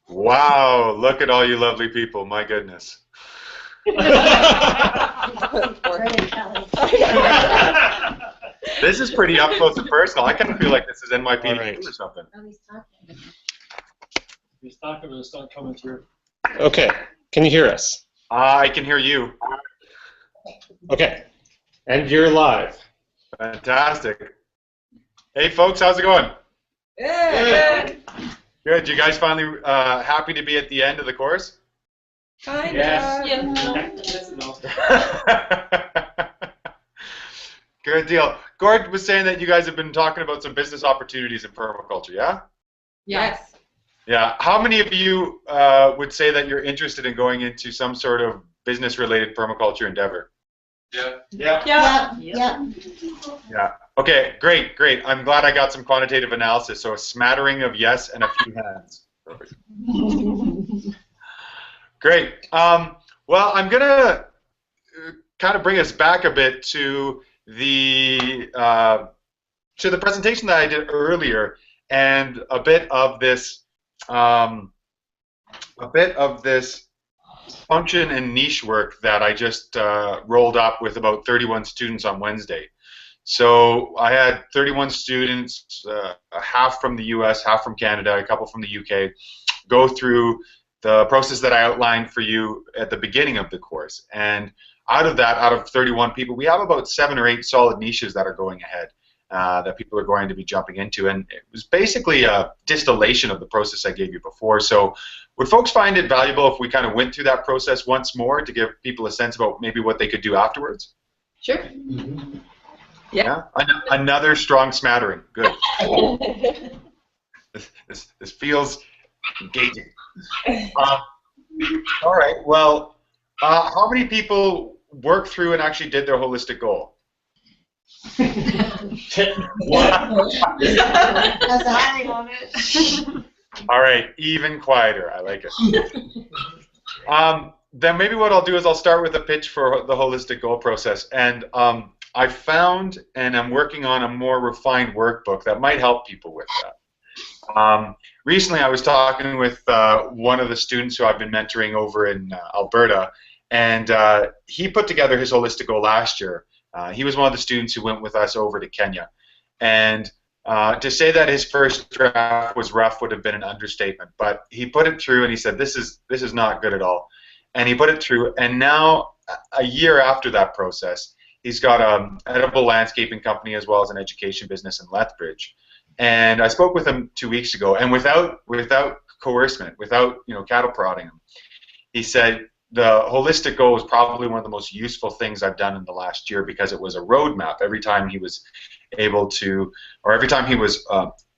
Wow, look at all you lovely people, my goodness. This is pretty up close and personal. I kind of feel like this is NYPD or something. He's talking, but it's not coming through. Okay, can you hear us? I can hear you. Okay, and you're live. Fantastic. Hey folks, how's it going? Good. Good. You guys finally happy to be at the end of the course? Kind Yes. Good deal. Gord was saying that you guys have been talking about some business opportunities in permaculture, yeah? Yes. Yeah. How many of you would say that you're interested in going into some sort of business-related permaculture endeavor? Yeah. Yeah. Yeah. Okay, great, great. I'm glad I got some quantitative analysis, so a smattering of yes and a few hands. Perfect. Great. Well, I'm going to kind of bring us back a bit to the presentation that I did earlier, and a bit of this function and niche work that I just rolled up with about 31 students on Wednesday. So I had 31 students, half from the US, half from Canada, a couple from the UK, go through the process that I outlined for you at the beginning of the course. And out of that, out of 31 people, we have about 7 or 8 solid niches that are going ahead that people are going to be jumping into. And it was basically a distillation of the process I gave you before. So would folks find it valuable if we kind of went through that process once more to give people a sense about maybe what they could do afterwards? Sure. Mm-hmm. Yeah. Another strong smattering. Good. This feels engaging. All right. Well, how many people worked through and actually did their holistic goal? All right. Even quieter. I like it. Then maybe what I'll do is I'll start with a pitch for the holistic goal process. And I found and I'm working on a more refined workbook that might help people with that. Recently I was talking with one of the students who I've been mentoring over in Alberta, and he put together his holistic goal last year. He was one of the students who went with us over to Kenya. And to say that his first draft was rough would have been an understatement, but he put it through and he said, this is not good at all. And he put it through, and now, a year after that process, he's got an edible landscaping company as well as an education business in Lethbridge. And I spoke with him 2 weeks ago, and without coercement, without cattle prodding him, he said the holistic goal was probably one of the most useful things I've done in the last year, because it was a roadmap. Every time he was able to, or every time he was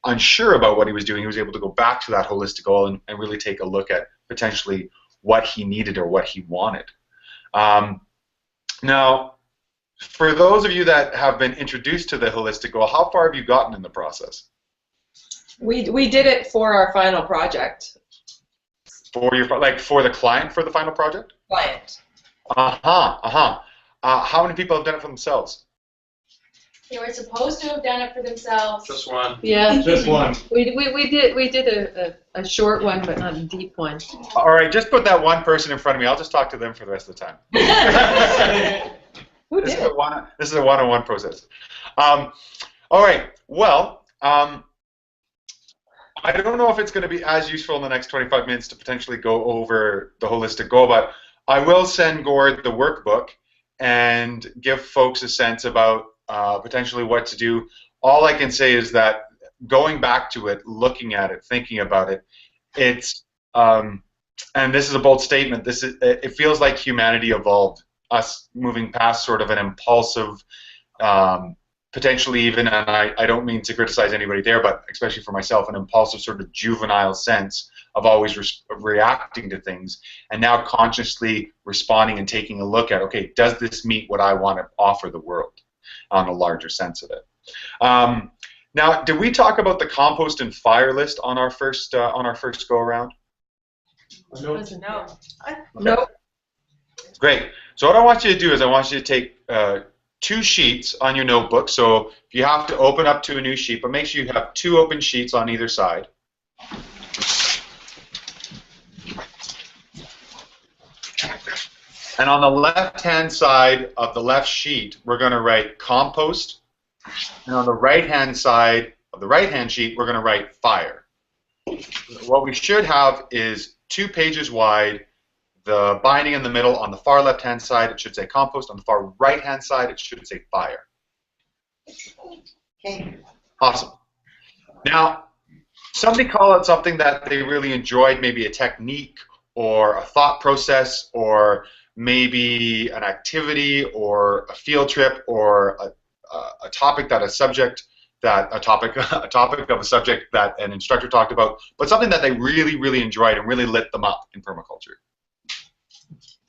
unsure about what he was doing, he was able to go back to that holistic goal and really take a look at potentially what he needed or what he wanted. Now, for those of you that have been introduced to the holistic goal, how far have you gotten in the process? We did it for our final project. For the client for the final project? Client. How many people have done it for themselves? They were supposed to have done it for themselves. Just one. Yeah. Just one. We did a short one, but not a deep one. All right, just put that one person in front of me. I'll just talk to them for the rest of the time. Who This did? is a one-on-one process. All right. Well, I don't know if it's going to be as useful in the next 25 minutes to potentially go over the holistic goal, but I will send Gord the workbook and give folks a sense about potentially what to do. All I can say is that going back to it, looking at it, thinking about it, it's and this is a bold statement. It feels like humanity evolved, us moving past sort of an impulsive, potentially even, and I don't mean to criticize anybody there, but especially for myself, an impulsive sort of juvenile sense of always reacting to things, and now consciously responding and taking a look at, okay, does this meet what I want to offer the world on a larger sense of it? Now, did we talk about the compost and fire list on our first go around? No. No. Great. So what I want you to do is I want you to take 2 sheets on your notebook. So if you have to open up to a new sheet, but make sure you have 2 open sheets on either side. And on the left-hand side of the left sheet, we're going to write compost. And on the right-hand side of the right-hand sheet, we're going to write fire. What we should have is 2 pages wide. The binding in the middle, on the far left-hand side, it should say compost. On the far right-hand side, it should say fire. Okay. Awesome. Now, somebody call out something that they really enjoyed, maybe a technique or a thought process or maybe an activity or a field trip or a topic that a subject that a topic of a subject that an instructor talked about, but something that they really, really enjoyed and really lit them up in permaculture.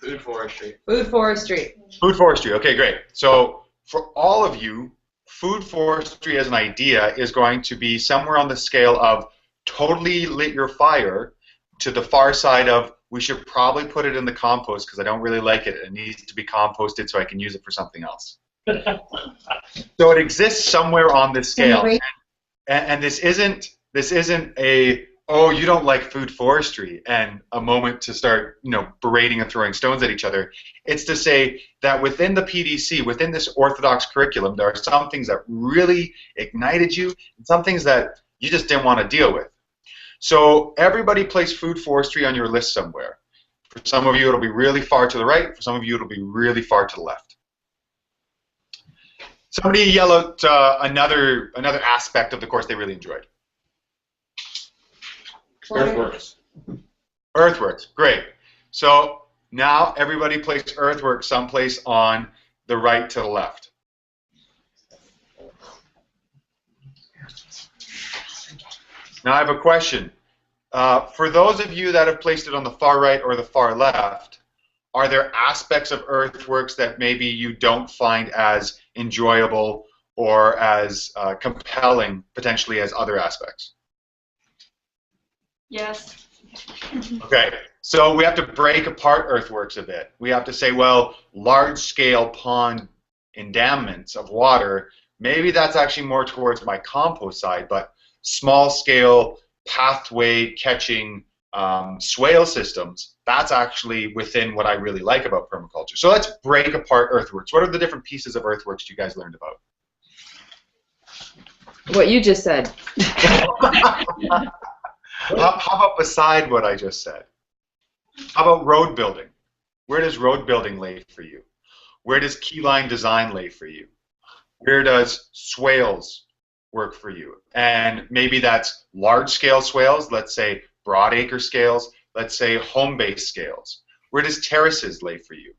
Food forestry. Food forestry. Food forestry. Okay, great. So for all of you, food forestry as an idea is going to be somewhere on the scale of totally lit your fire to the far side of we should probably put it in the compost because I don't really like it. It needs to be composted so I can use it for something else. So it exists somewhere on this scale, and this isn't a oh you don't like food forestry and a moment to start berating and throwing stones at each other. It's to say that within the PDC, within this orthodox curriculum, there are some things that really ignited you and some things that you just didn't want to deal with. So everybody place food forestry on your list somewhere. For some of you, it'll be really far to the right. For some of you, it'll be really far to the left. Somebody yell out another aspect of the course they really enjoyed. Earthworks. Earthworks, great. So now everybody place earthworks someplace on the right to the left. Now I have a question. For those of you that have placed it on the far right or the far left, are there aspects of earthworks that maybe you don't find as enjoyable or as compelling potentially as other aspects? Yes. Okay, so we have to break apart earthworks a bit. We have to say, well, large-scale pond endowments of water, maybe that's actually more towards my compost side, but small-scale pathway catching swale systems, that's actually within what I really like about permaculture. So let's break apart earthworks. What are the different pieces of earthworks you guys learned about? What you just said. How about beside what I just said? How about road building? Where does road building lay for you? Where does keyline design lay for you? Where does swales work for you? And maybe that's large-scale swales, let's say broadacre scales, let's say home-based scales. Where does terraces lay for you?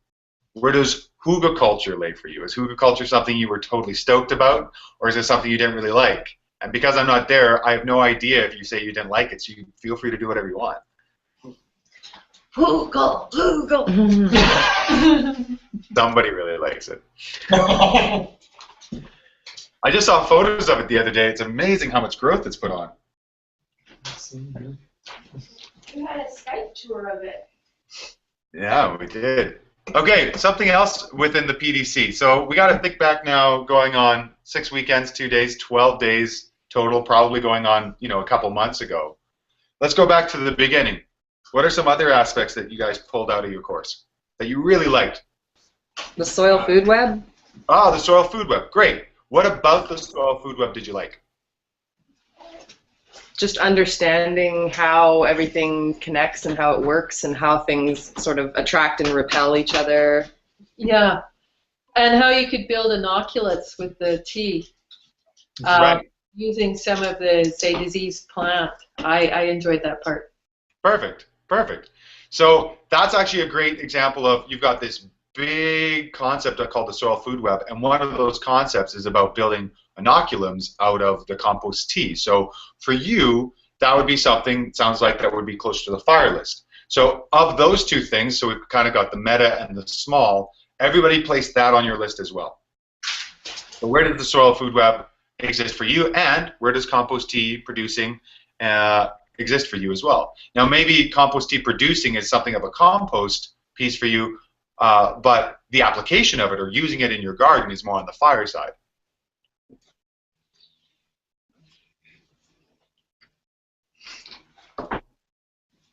Where does hugelkultur lay for you? Is hugelkultur something you were totally stoked about, or is it something you didn't really like? And because I'm not there, I have no idea if you say you didn't like it, so you feel free to do whatever you want. Hugel. Somebody really likes it. I just saw photos of it the other day. It's amazing how much growth it's put on. We had a Skype tour of it. Yeah, we did. Okay, something else within the PDC. So we got to think back now, going on 6 weekends, 2 days, 12 days total, probably going on, a couple months ago. Let's go back to the beginning. What are some other aspects that you guys pulled out of your course that you really liked? The soil food web. Ah, the soil food web. Great. What about the soil food web did you like? Just understanding how everything connects and how it works and how things sort of attract and repel each other. Yeah, and how you could build inoculates with the tea. Right. Using some of the, say, diseased plant. I enjoyed that part. Perfect. Perfect. So that's actually a great example of you've got this big concept called the soil food web, and one of those concepts is about building inoculums out of the compost tea. So for you, that would be something, sounds like that would be close to the fire list. So of those two things, so we've kind of got the meta and the small, everybody place that on your list as well. So where did the soil food web exist for you, and where does compost tea producing exist for you as well? Now maybe compost tea producing is something of a compost piece for you, but the application of it or using it in your garden is more on the fire side.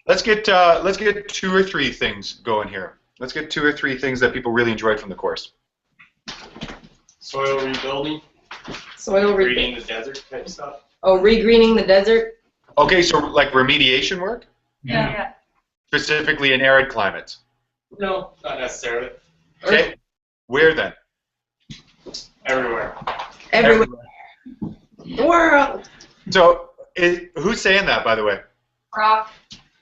Let's get 2 or 3 things going here. Let's get 2 or 3 things that people really enjoyed from the course. Soil rebuilding, Soil reading the desert type stuff. Oh, regreening the desert. Okay, so like remediation work, Yeah. specifically in arid climates. No, not necessarily. Okay, where then? Everywhere. Everywhere. The world. So, who's saying that, by the way? Rock.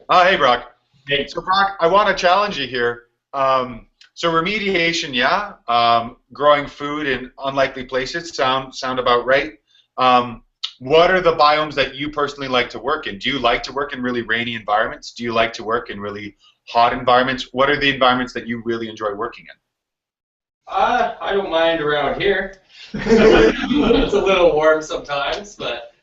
Oh, hey, Brock. Hey. So, Brock, I want to challenge you here. So, remediation, yeah. Growing food in unlikely places sound about right. What are the biomes that you personally like to work in? Do you like to work in really rainy environments? Do you like to work in really hot environments? What are the environments that you really enjoy working in? I don't mind around here. It's a little warm sometimes, but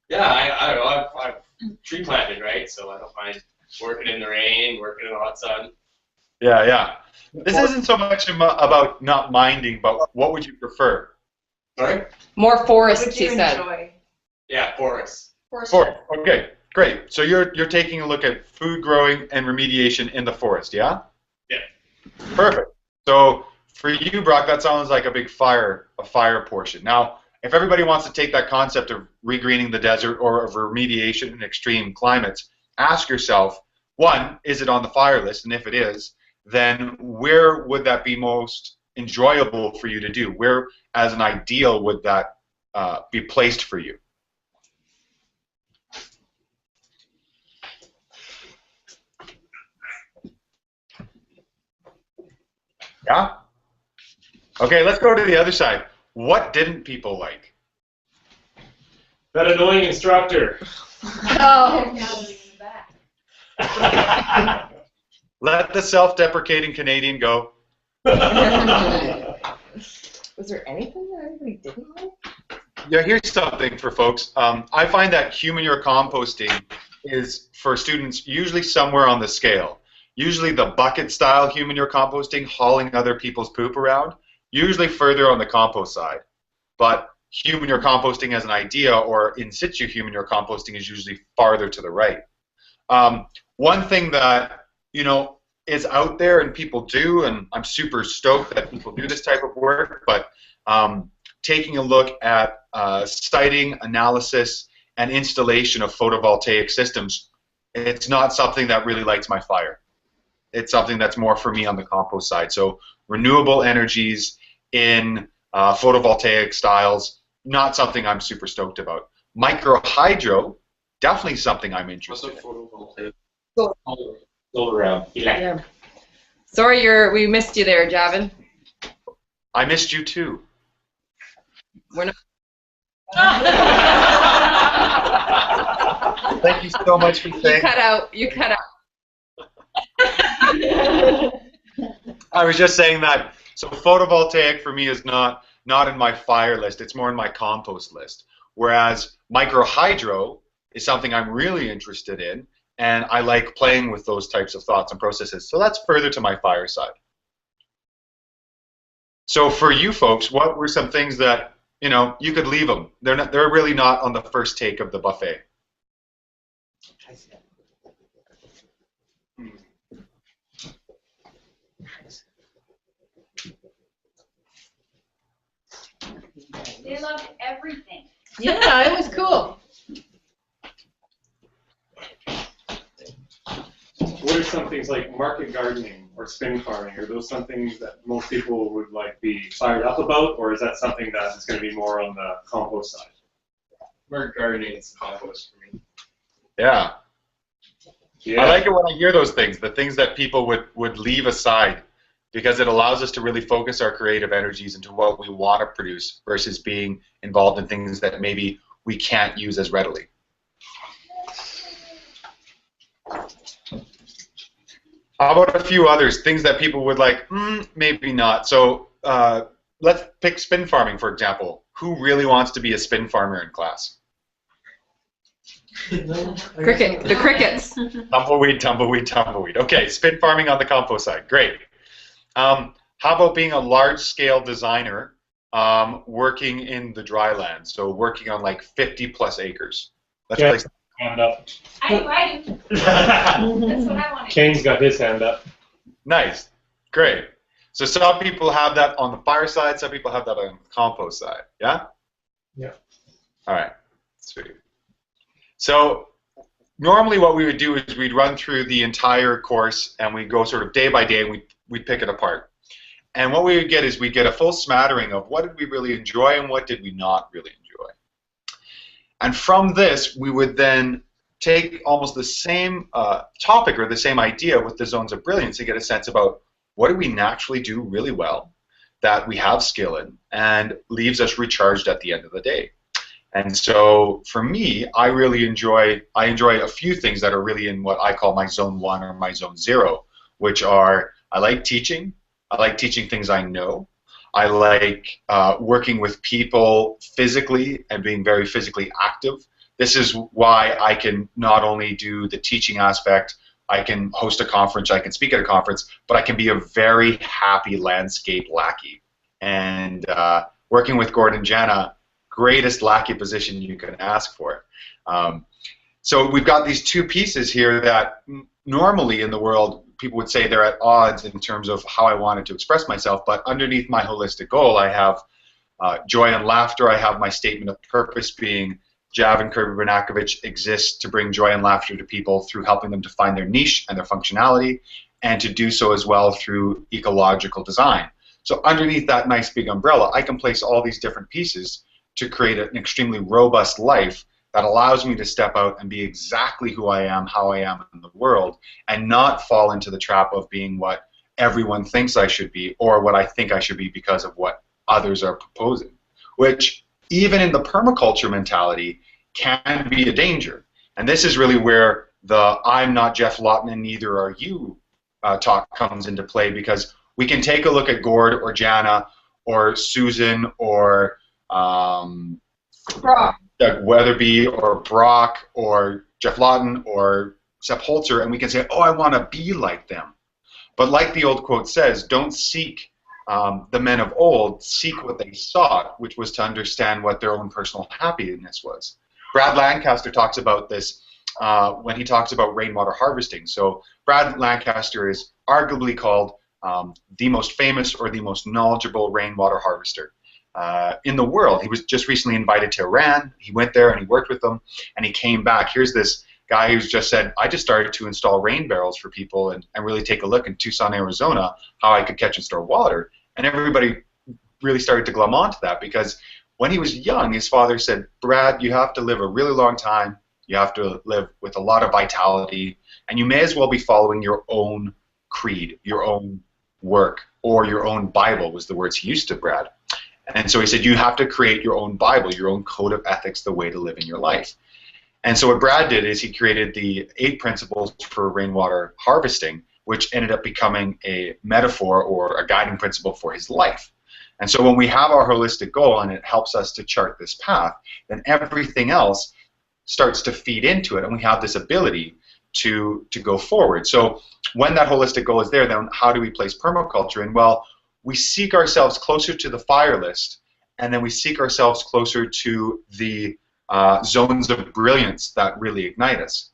yeah, I don't know. I've tree planted, right? So I don't mind working in the rain, working in the hot sun. Yeah, yeah. This isn't so much about not minding, but what would you prefer? Sorry? More What forests, would he you said. enjoy? Yeah, forests. Forest. Okay, great. So you're taking a look at food growing and remediation in the forest, yeah? Yeah. Perfect. So for you, Brock, that sounds like a fire portion. Now, if everybody wants to take that concept of regreening the desert or of remediation in extreme climates, ask yourself, one, is it on the fire list? And if it is, then where would that be most enjoyable for you to do? Where, as an ideal, would that be placed for you? Yeah? Okay, let's go to the other side. What didn't people like? That annoying instructor. Oh. Let the self-deprecating Canadian go. Was there anything that anybody didn't like? Yeah, here's something for folks. I find that human composting is, for students, usually somewhere on the scale. Usually the bucket-style human composting, hauling other people's poop around, usually further on the compost side. But human composting as an idea, or in situ human composting, is usually farther to the right. One thing that, is out there and people do, and I'm super stoked that people do this type of work, but taking a look at siting, analysis, and installation of photovoltaic systems, it's not something that really lights my fire. It's something that's more for me on the compost side. So renewable energies in photovoltaic styles, not something I'm super stoked about. Microhydro, definitely something I'm interested in. Photovoltaic? All around. Yeah. Sorry, we missed you there, Javin. I missed you too. We're not. Thank you so much for You saying. cut out. You cut out. I was just saying that. So photovoltaic for me is not in my fire list. It's more in my compost list. Whereas microhydro is something I'm really interested in, and I like playing with those types of thoughts and processes. So that's further to my fire side. So for you folks, what were some things that you could leave them? They're really not on the first take of the buffet. They loved everything. Yeah, it was cool. What are some things like market gardening or spin farming? Are those some things that most people would be fired up about, or is that something that is going to be more on the compost side? Market gardening is compost for me. Yeah. Yeah. I like it when I hear those things, the things that people would leave aside, because it allows us to really focus our creative energies into what we want to produce versus being involved in things that maybe we can't use as readily. How about a few others, things that people would like, maybe not. So let's pick spin farming, for example. Who really wants to be a spin farmer in class? The crickets. Tumbleweed, tumbleweed, tumbleweed. Okay, spin farming on the compost side. Great. How about being a large-scale designer working in the dry land? So working on 50+ acres. Let's Yeah. place. Hand up. I do. That's what I wanted. Kane's got his hand up. Nice. Great. So some people have that on the fire side, some people have that on the compost side. Yeah? Yeah. All right. Sweet. So normally what we would do is we'd run through the entire course and we'd go sort of day by day and we'd pick it apart. And what we would get is we'd get a full smattering of what did we really enjoy and what did we not really enjoy. And from this, we would then take almost the same topic or the same idea with the zones of brilliance to get a sense about what do we naturally do really well that we have skill in and leaves us recharged at the end of the day. And so for me, I enjoy a few things that are really in what I call my zone 1 or my zone 0, which are I like teaching things I know. I like working with people physically and being very physically active. This is why I can not only do the teaching aspect, I can host a conference, I can speak at a conference, but I can be a very happy landscape lackey. And working with Gordon and Jana, greatest lackey position you can ask for. So we've got these two pieces here that normally in the world people would say they're at odds in terms of how I wanted to express myself, but underneath my holistic goal I have joy and laughter. I have my statement of purpose being Jav and Kirby Bernakovich exists to bring joy and laughter to people through helping them to find their niche and their functionality, and to do so as well through ecological design. So underneath that nice big umbrella, I can place all these different pieces to create an extremely robust life that allows me to step out and be exactly who I am, how I am in the world, and not fall into the trap of being what everyone thinks I should be or what I think I should be because of what others are proposing, which even in the permaculture mentality can be a danger. And this is really where the I'm not Jeff Lawton and neither are you talk comes into play, because we can take a look at Gord or Jana or Susan or Brock. Doug Weatherby or Brock or Jeff Lawton or Sepp Holzer, and we can say, oh, I want to be like them. But like the old quote says, don't seek the men of old, seek what they sought, which was to understand what their own personal happiness was. Brad Lancaster talks about this when he talks about rainwater harvesting. So Brad Lancaster is arguably called the most famous or the most knowledgeable rainwater harvester in the world. He was just recently invited to Iran. He went there and he worked with them, and he came back. Here's this guy who's just said, I just started to install rain barrels for people and really take a look in Tucson, Arizona, how I could catch and store water. And everybody really started to glom onto that, because when he was young, his father said, Brad, you have to live a really long time. You have to live with a lot of vitality, and you may as well be following your own creed, your own work, or your own Bible was the words he used to Brad. And so he said, you have to create your own Bible, your own code of ethics, the way to live in your life. And so what Brad did is he created the 8 principles for rainwater harvesting, which ended up becoming a metaphor or a guiding principle for his life. And so when we have our holistic goal and it helps us to chart this path, then everything else starts to feed into it, and we have this ability to go forward. So when that holistic goal is there, then how do we place permaculture in? Well, we seek ourselves closer to the fire list, and then we seek ourselves closer to the zones of brilliance that really ignite us.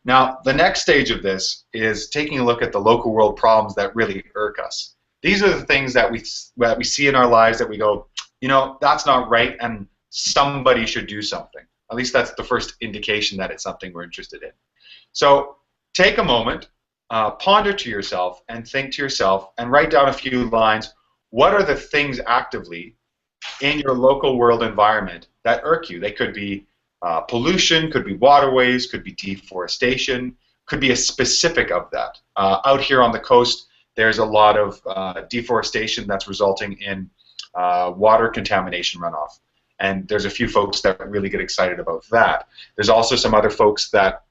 Now, the next stage of this is taking a look at the local world problems that really irk us. These are the things that we see in our lives that we go, you know, that's not right, and somebody should do something. At least that's the first indication that it's something we're interested in. So take a moment, ponder to yourself, and think to yourself, and write down a few lines. What are the things actively in your local world environment that irk you? They could be pollution, could be waterways, could be deforestation, could be a specific of that. Out here on the coast, there's a lot of deforestation that's resulting in water contamination runoff. And there's a few folks that really get excited about that. There's also some other folks that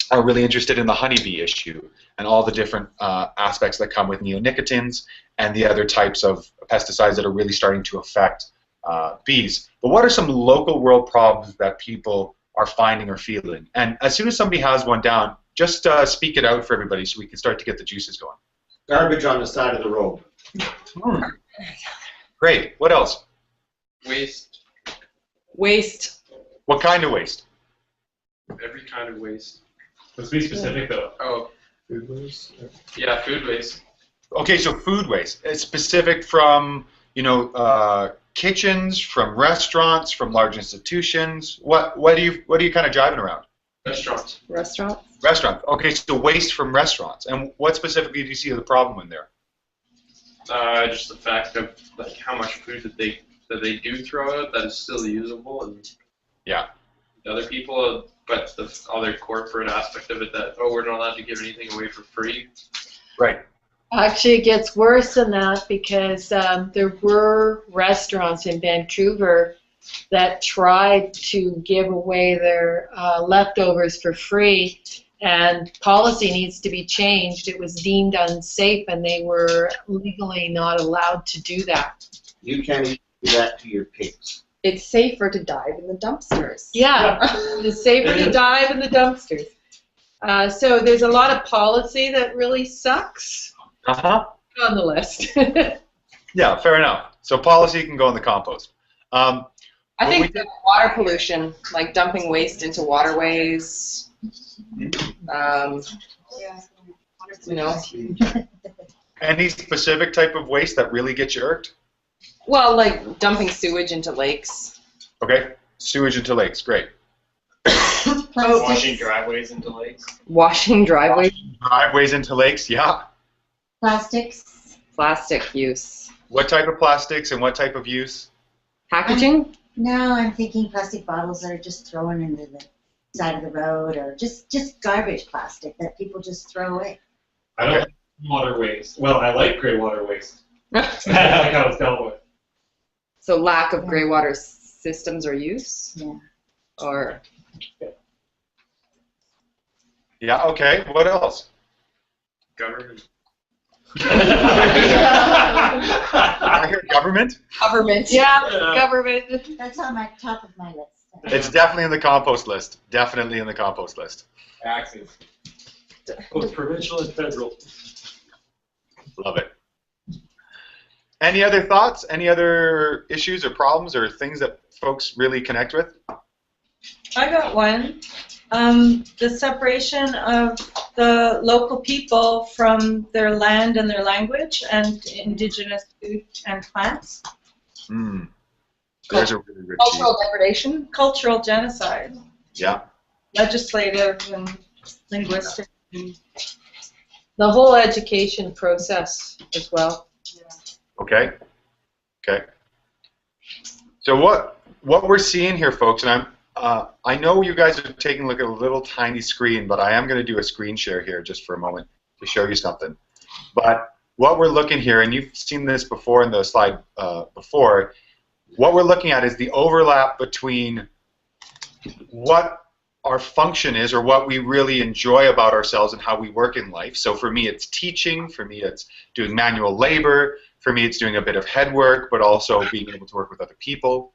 are really interested in the honeybee issue and all the different aspects that come with neonicotinoids and the other types of pesticides that are really starting to affect bees. But what are some local world problems that people are finding or feeling? And as soon as somebody has one down, just speak it out for everybody so we can start to get the juices going. Garbage on the side of the road. Great. What else? Waste. Waste. What kind of waste? Every kind of waste. Let's be specific though. Oh, Food waste. yeah, food waste. Okay, so food waste. It's specific from, kitchens, from restaurants, from large institutions. What are you kind of driving around? Restaurants. Restaurants? Restaurants. Okay, so waste from restaurants. And what specifically do you see as the problem in there? Just the fact of like how much food that they do throw out that is still usable, and Yeah. other people, but the other corporate aspect of it that we're not allowed to give anything away for free. Right. Actually, it gets worse than that because there were restaurants in Vancouver that tried to give away their leftovers for free, and policy needs to be changed. It was deemed unsafe, and they were legally not allowed to do that. You can't even do that to your pigs. It's safer to dive in the dumpsters. Yeah, it's safer to dive in the dumpsters. So there's a lot of policy that really sucks. Uh-huh. On the list. Yeah, fair enough. So policy can go in the compost. I think the water pollution, like dumping waste into waterways, Any specific type of waste that really gets you irked? well, like dumping sewage into lakes. Okay, sewage into lakes, great. Washing driveways into lakes. Washing driveways. Driveways into lakes, yeah. Plastics. Plastic use. What type of plastics and what type of use? Packaging? No, I'm thinking plastic bottles that are just thrown into the side of the road, or just garbage plastic that people just throw away. I don't like water waste. Well, I like gray water waste. I like how it's dealt with. So lack of gray water systems or use? Yeah. Or Yeah, okay, what else? Government. I hear government. government. Yeah, government. That's on my top of my list. It's definitely in the compost list. Definitely in the compost list. Taxes. Both provincial and federal. Love it. Any other thoughts? Any other issues or problems or things that folks really connect with? I got one. The separation of the local people from their land and their language and indigenous food and plants. There's a really good Cultural degradation. Cultural genocide. Yeah. Legislative and linguistic. The whole education process as well. Okay. Okay. So what we're seeing here, folks, and I know you guys are taking a look at a little tiny screen, but I am going to do a screen share here just for a moment to show you something. But what we're looking here, and you've seen this before in the slide before, what we're looking at is the overlap between what our function is or what we really enjoy about ourselves and how we work in life. So for me, it's teaching. For me, it's doing manual labor. For me, it's doing a bit of head work, but also being able to work with other people.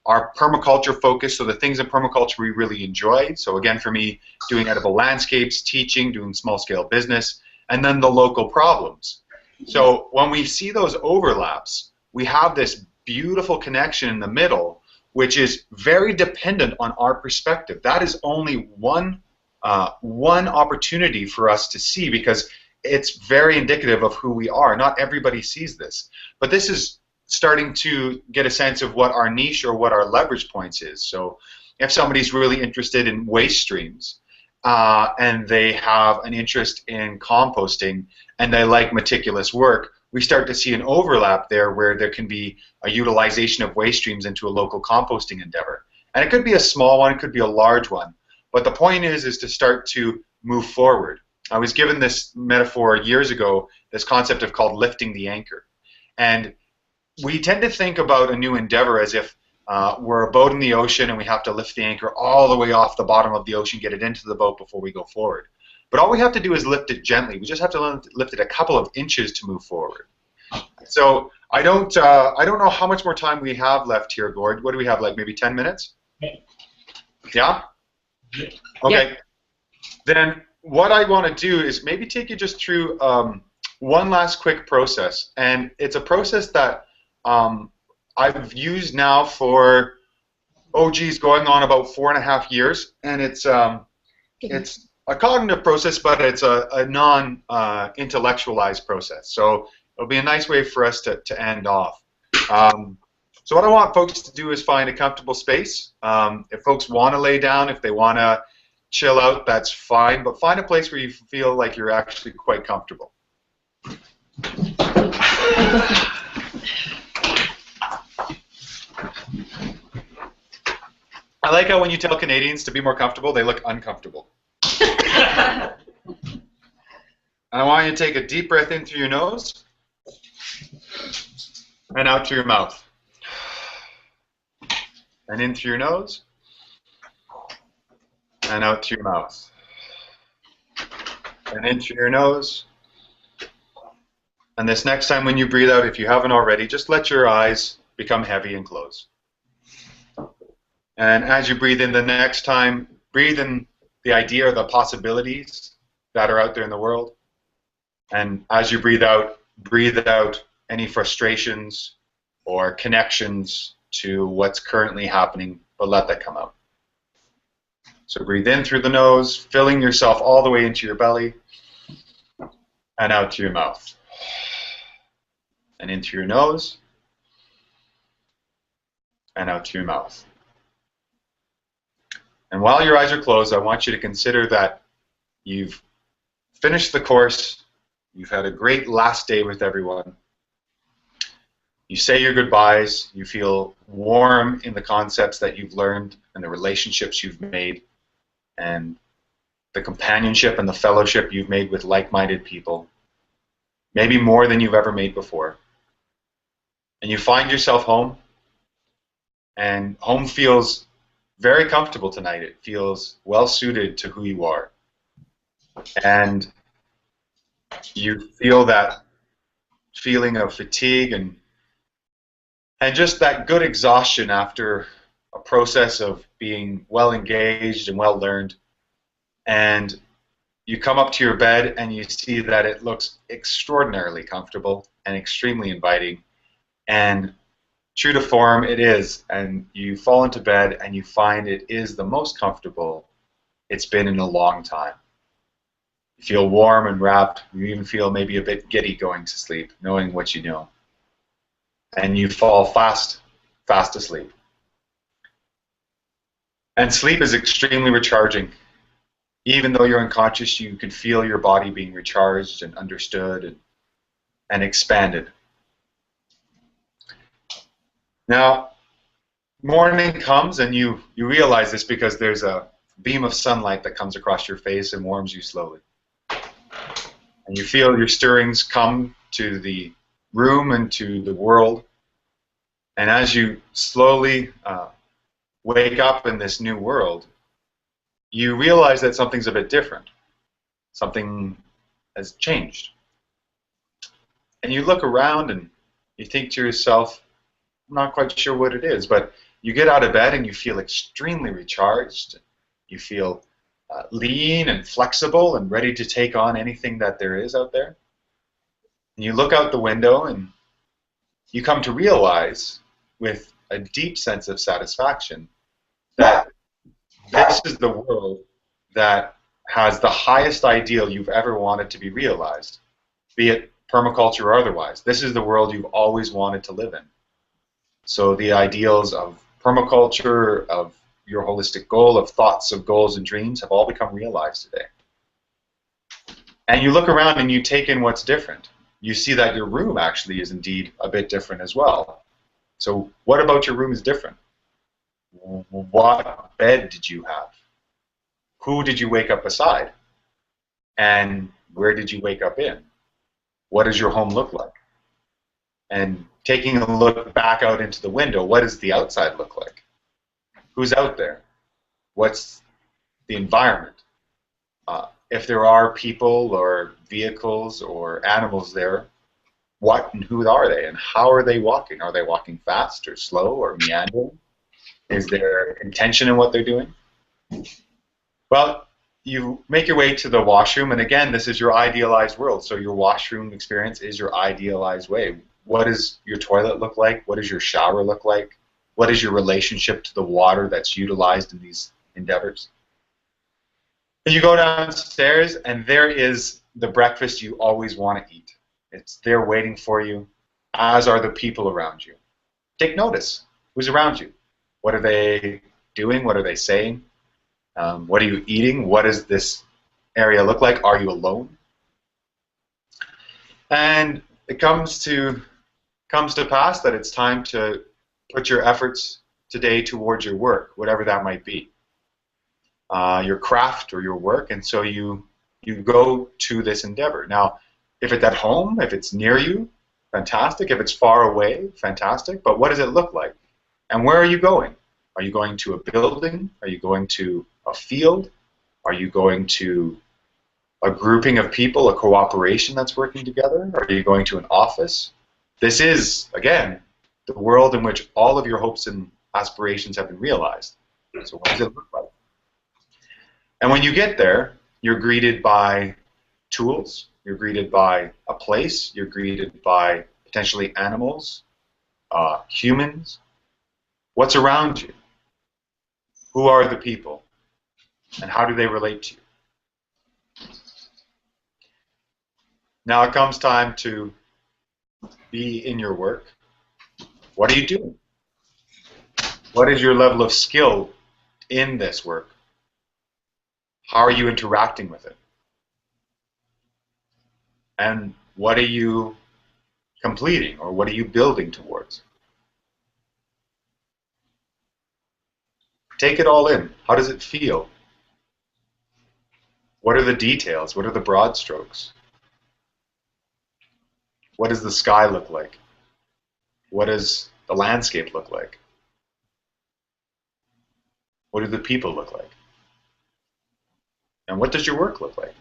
Our permaculture focus, so the things in permaculture we really enjoy. So again, for me, doing edible landscapes, teaching, doing small-scale business, and then the local problems. So when we see those overlaps, we have this beautiful connection in the middle, which is very dependent on our perspective. That is only one opportunity for us to see because it's very indicative of who we are. Not everybody sees this. But this is starting to get a sense of what our niche or what our leverage points is. So if somebody's really interested in waste streams and they have an interest in composting and they like meticulous work, we start to see an overlap there where there can be a utilization of waste streams into a local composting endeavor. And it could be a small one, it could be a large one. But the point is to start to move forward. I was given this metaphor years ago, this concept of called lifting the anchor. And we tend to think about a new endeavor as if we're a boat in the ocean and we have to lift the anchor all the way off the bottom of the ocean, get it into the boat before we go forward. But all we have to do is lift it gently. We just have to lift it a couple of inches to move forward. So I don't know how much more time we have left here, Gord. What do we have, like maybe 10 minutes? Yeah? Okay. Yeah. Then what I want to do is maybe take you just through one last quick process. And it's a process that I've used now for, going on about 4.5 years. And it's a cognitive process, but it's a non-intellectualized process. So it'll be a nice way for us to end off. So what I want folks to do is find a comfortable space. If folks want to lay down, if they want to chill out, that's fine, but find a place where you feel like you're actually quite comfortable. I like how when you tell Canadians to be more comfortable, they look uncomfortable. And I want you to take a deep breath in through your nose and out through your mouth. And in through your nose and out through your mouth. And in through your nose. And this next time when you breathe out, if you haven't already, just let your eyes become heavy and close. And as you breathe in the next time, breathe in the idea or the possibilities that are out there in the world. And as you breathe out any frustrations or connections to what's currently happening, but let that come out. So breathe in through the nose, filling yourself all the way into your belly, and out through your mouth. And in through your nose, and out through your mouth. And while your eyes are closed, I want you to consider that you've finished the course, you've had a great last day with everyone, you say your goodbyes, you feel warm in the concepts that you've learned and the relationships you've made and the companionship and the fellowship you've made with like-minded people, maybe more than you've ever made before. And you find yourself home, and home feels very comfortable tonight. It feels well suited to who you are. And you feel that feeling of fatigue and just that good exhaustion after a process of being well engaged and well learned. And you come up to your bed and you see that it looks extraordinarily comfortable and extremely inviting. And true to form, it is. And you fall into bed and you find it is the most comfortable it's been in a long time. You feel warm and wrapped. You even feel maybe a bit giddy going to sleep, knowing what you know. And you fall fast asleep. And sleep is extremely recharging. Even though you're unconscious, you can feel your body being recharged and understood and expanded. Now, morning comes and you realize this because there's a beam of sunlight that comes across your face and warms you slowly. And you feel your stirrings come to the room and to the world. And as you slowly wake up in this new world, you realize that something's a bit different. Something has changed. And you look around and you think to yourself, I'm not quite sure what it is, but you get out of bed and you feel extremely recharged. You feel lean and flexible and ready to take on anything that there is out there. And you look out the window and you come to realize with a deep sense of satisfaction that this is the world that has the highest ideal you've ever wanted to be realized, be it permaculture or otherwise. This is the world you've always wanted to live in. So the ideals of permaculture, of your holistic goal, of thoughts, of goals and dreams have all become realized today. And you look around and you take in what's different. You see that your room actually is indeed a bit different as well. So what about your room is different? What bed did you have? Who did you wake up beside? And where did you wake up in? What does your home look like? And taking a look back out into the window, what does the outside look like? Who's out there? What's the environment? If there are people or vehicles or animals there, what and who are they and how are they walking? Are they walking fast or slow or meandering? Is there intention in what they're doing? Well, you make your way to the washroom, and again, this is your idealized world, so your washroom experience is your idealized way. What does your toilet look like? What does your shower look like? What is your relationship to the water that's utilized in these endeavors? And you go downstairs, and there is the breakfast you always want to eat. It's there waiting for you, as are the people around you. Take notice. Who's around you? What are they doing? What are they saying? What are you eating? What does this area look like? Are you alone? And it comes to pass that it's time to put your efforts today towards your work, whatever that might be, your craft or your work, and so you go to this endeavor. Now, if it's at home, if it's near you, fantastic. If it's far away, fantastic. But what does it look like? And where are you going? Are you going to a building? Are you going to a field? Are you going to a grouping of people, a cooperation that's working together? Are you going to an office? This is, again, the world in which all of your hopes and aspirations have been realized. So what does it look like? And when you get there, you're greeted by tools, you're greeted by a place, you're greeted by potentially animals, humans. What's around you? Who are the people? And how do they relate to you? Now it comes time to be in your work. What are you doing? What is your level of skill in this work? How are you interacting with it? And what are you completing, or what are you building towards? Take it all in. How does it feel? What are the details? What are the broad strokes? What does the sky look like? What does the landscape look like? What do the people look like? And what does your work look like?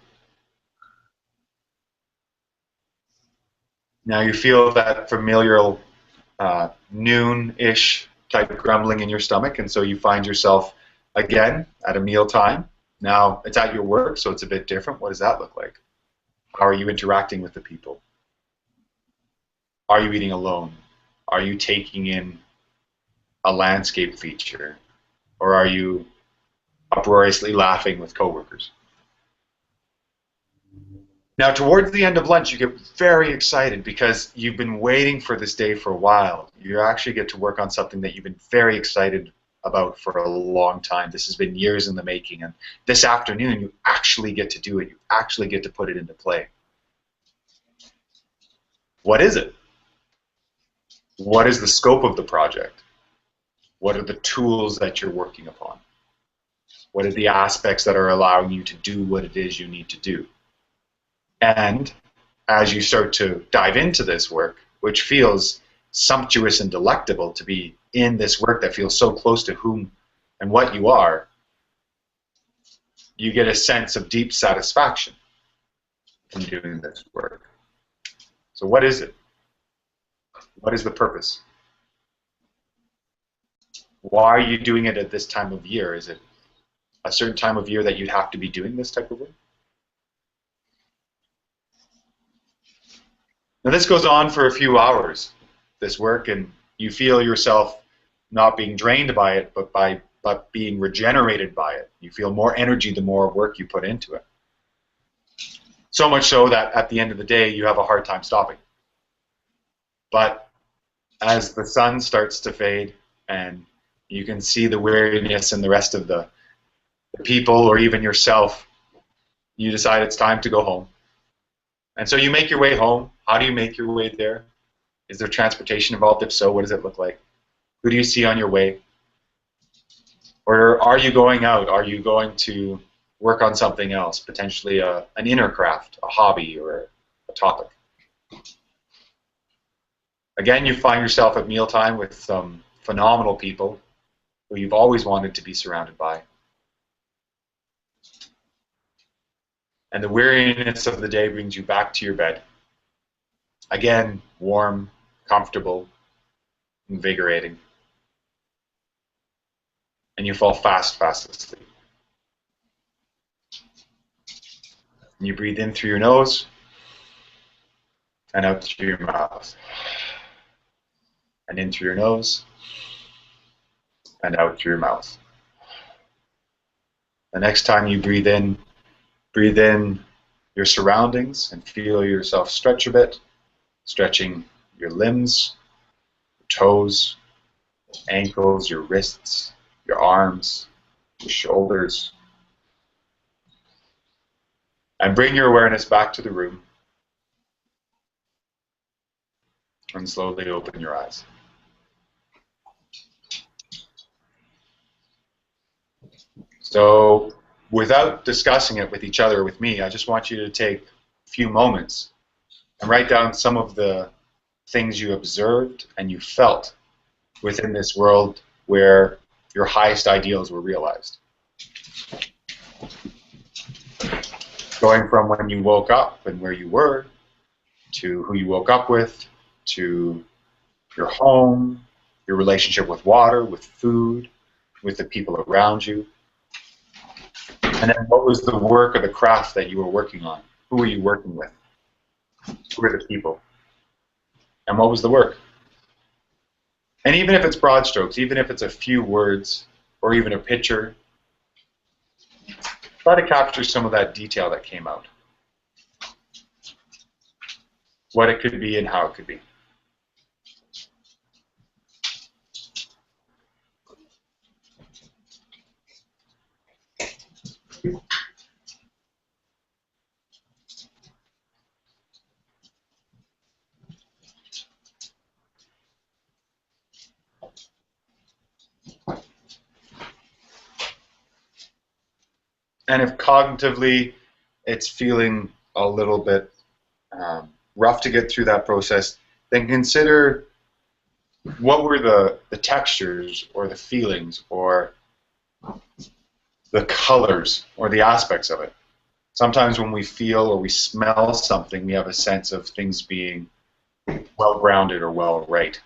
Now you feel that familiar noon-ish type of grumbling in your stomach, and so you find yourself again at a meal time. Now it's at your work, so it's a bit different. What does that look like? How are you interacting with the people? Are you eating alone? Are you taking in a landscape feature? Or are you uproariously laughing with coworkers? Now, towards the end of lunch, you get very excited because you've been waiting for this day for a while. You actually get to work on something that you've been very excited about for a long time. This has been years in the making, and this afternoon you actually get to do it. You actually get to put it into play. What is it? What is the scope of the project? What are the tools that you're working upon? What are the aspects that are allowing you to do what it is you need to do? And as you start to dive into this work, which feels sumptuous and delectable to be in this work that feels so close to whom and what you are, you get a sense of deep satisfaction from doing this work. So what is it? What is the purpose? Why are you doing it at this time of year? Is it a certain time of year that you'd have to be doing this type of work? Now this goes on for a few hours, this work, and you feel yourself not being drained by it, but being regenerated by it. You feel more energy the more work you put into it. So much so that at the end of the day you have a hard time stopping. But as the sun starts to fade and you can see the weariness in the rest of the people or even yourself, you decide it's time to go home. And so you make your way home. How do you make your way there? Is there transportation involved? If so, what does it look like? Who do you see on your way? Or are you going out? Are you going to work on something else, potentially an inner craft, a hobby, or a topic? Again, you find yourself at mealtime with some phenomenal people who you've always wanted to be surrounded by. And the weariness of the day brings you back to your bed. Again, warm, comfortable, invigorating. And you fall fast asleep. And you breathe in through your nose and out through your mouth. And in through your nose and out through your mouth. The next time you breathe in, Breathe in your surroundings and feel yourself stretch a bit, stretching your limbs, your toes, ankles, your wrists, your arms, your shoulders. And bring your awareness back to the room and slowly open your eyes. So, without discussing it with each other or with me, I just want you to take a few moments and write down some of the things you observed and you felt within this world where your highest ideals were realized. Going from when you woke up and where you were, to who you woke up with, to your home, your relationship with water, with food, with the people around you. And then what was the work or the craft that you were working on? Who were you working with? Who were the people? And what was the work? And even if it's broad strokes, even if it's a few words or even a picture, try to capture some of that detail that came out. What it could be and how it could be. And if cognitively it's feeling a little bit rough to get through that process, then consider what were the textures or the feelings or the colors or the aspects of it. Sometimes when we feel or we smell something, we have a sense of things being well-grounded or well-right.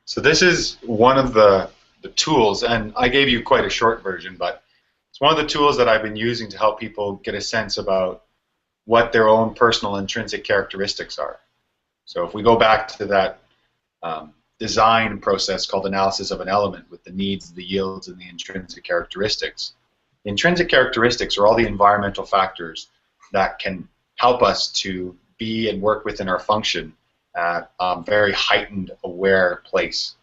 So this is one of the tools, and I gave you quite a short version, but it's one of the tools that I've been using to help people get a sense about what their own personal intrinsic characteristics are. So if we go back to that design process called analysis of an element with the needs, the yields, and the intrinsic characteristics. The intrinsic characteristics are all the environmental factors that can help us to be and work within our function at a very heightened, aware place.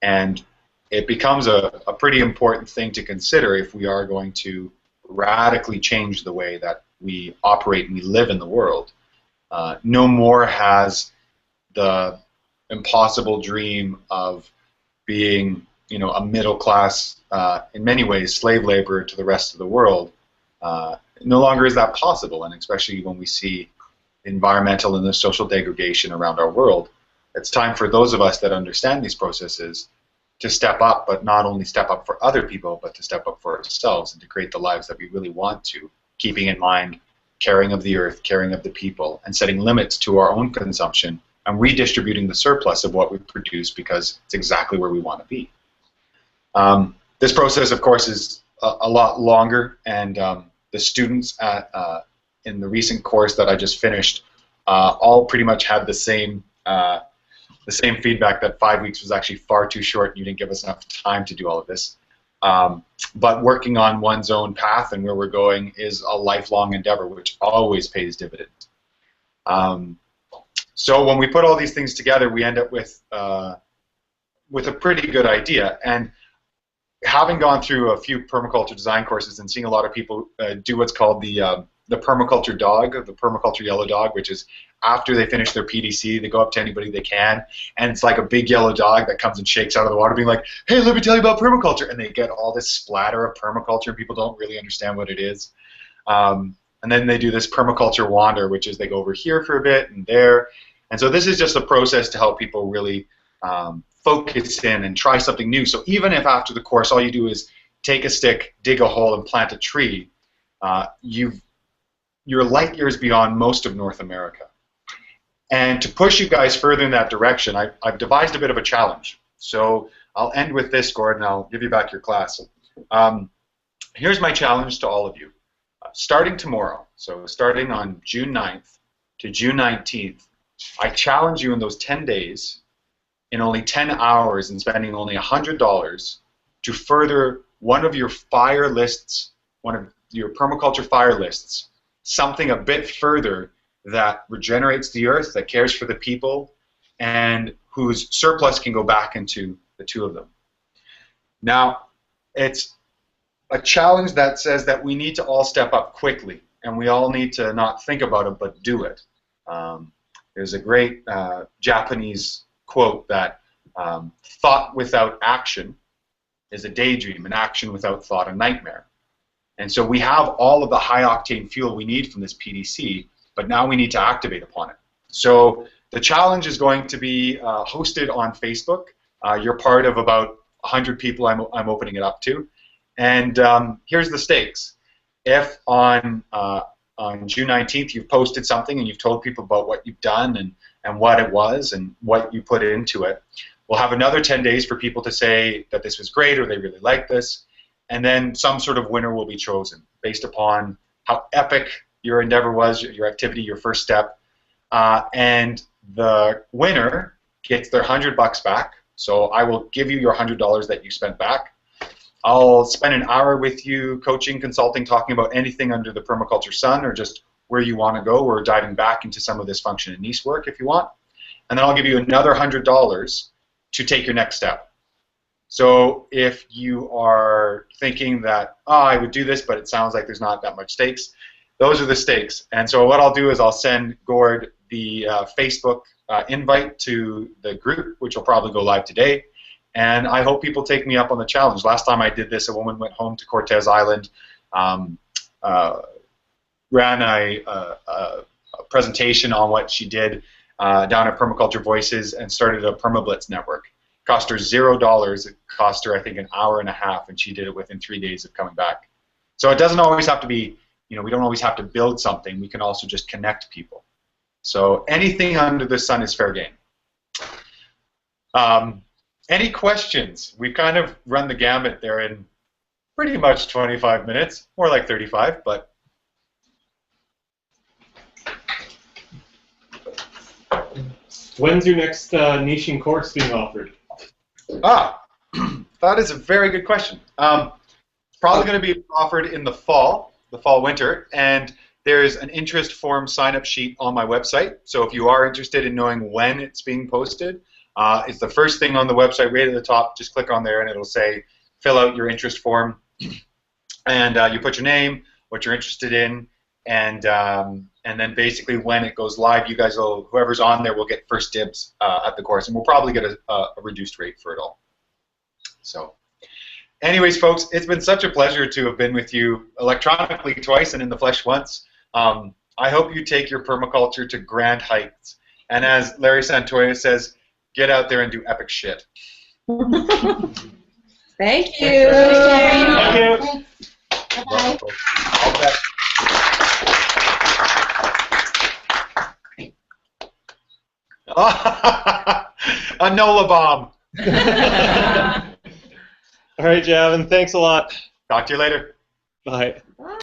And it becomes a pretty important thing to consider if we are going to radically change the way that we operate and we live in the world. No more has the impossible dream of being, a middle class, in many ways, slave laborer to the rest of the world. No longer is that possible, and especially when we see environmental and the social degradation around our world, it's time for those of us that understand these processes to step up, but not only step up for other people, but to step up for ourselves and to create the lives that we really want to, keeping in mind caring of the earth, caring of the people, and setting limits to our own consumption and redistributing the surplus of what we produce because it's exactly where we want to be. This process, of course, is a lot longer, and the students in the recent course that I just finished all pretty much had the same feedback that 5 weeks was actually far too short and you didn't give us enough time to do all of this. But working on one's own path and where we're going is a lifelong endeavor, which always pays dividends. So when we put all these things together, we end up with a pretty good idea. And having gone through a few permaculture design courses and seeing a lot of people do what's called the permaculture dog, the permaculture yellow dog, which is after they finish their PDC, they go up to anybody they can, and it's like a big yellow dog that comes and shakes out of the water being like, hey, let me tell you about permaculture, and they get all this splatter of permaculture, and people don't really understand what it is. And then they do this permaculture wander, which is they go over here for a bit and there. And so this is just a process to help people really focus in and try something new. So even if after the course all you do is take a stick, dig a hole, and plant a tree, you're light years beyond most of North America. And to push you guys further in that direction, I've devised a bit of a challenge. So I'll end with this, Gordon. I'll give you back your class. Here's my challenge to all of you. Starting tomorrow, so starting on June 9th to June 19th, I challenge you in those 10 days, in only 10 hours and spending only $100, to further one of your fire lists, one of your permaculture fire lists, something a bit further that regenerates the earth, that cares for the people, and whose surplus can go back into the two of them. Now, it's a challenge that says that we need to all step up quickly, and we all need to not think about it, but do it. There's a great Japanese quote that thought without action is a daydream, and action without thought a nightmare. And so we have all of the high-octane fuel we need from this PDC, but now we need to activate upon it. So the challenge is going to be hosted on Facebook. You're part of about 100 people I'm opening it up to. And here's the stakes. If on June 19th you've posted something and you've told people about what you've done and what it was and what you put into it, we'll have another 10 days for people to say that this was great or they really like this. And then some sort of winner will be chosen based upon how epic your endeavor was, your activity, your first step. And the winner gets their $100 back. So I will give you your $100 that you spent back. I'll spend an hour with you coaching, consulting, talking about anything under the permaculture sun or just where you want to go. We're diving back into some of this function and niche work if you want. And then I'll give you another $100 to take your next step. So if you are thinking that, oh, I would do this, but it sounds like there's not that much stakes, those are the stakes. And so what I'll do is I'll send Gord the Facebook invite to the group, which will probably go live today. And I hope people take me up on the challenge. Last time I did this, a woman went home to Cortez Island, ran a presentation on what she did down at Permaculture Voices and started a PermaBlitz network. Cost her $0. It cost her, I think, an hour and a half, and she did it within 3 days of coming back. So it doesn't always have to be, we don't always have to build something. We can also just connect people. So anything under the sun is fair game. Any questions? We've kind of run the gamut there in pretty much 25 minutes, more like 35, but. When's your next niching course being offered? That is a very good question. It's probably going to be offered in the fall, winter, and there's an interest form sign-up sheet on my website. So if you are interested in knowing when it's being posted, it's the first thing on the website right at the top. Just click on there and it'll say fill out your interest form, and you put your name, what you're interested in, and then basically when it goes live, you guys will, whoever's on there will get first dibs at the course, and we'll probably get a reduced rate for it all. So anyways, folks, it's been such a pleasure to have been with you electronically twice and in the flesh once. I hope you take your permaculture to grand heights. And as Larry Santoya says, get out there and do epic shit. Thank you. Thank you. Bye-bye. All the best. A NOLA bomb. All right, Javin, thanks a lot. Talk to you later. Bye. Bye.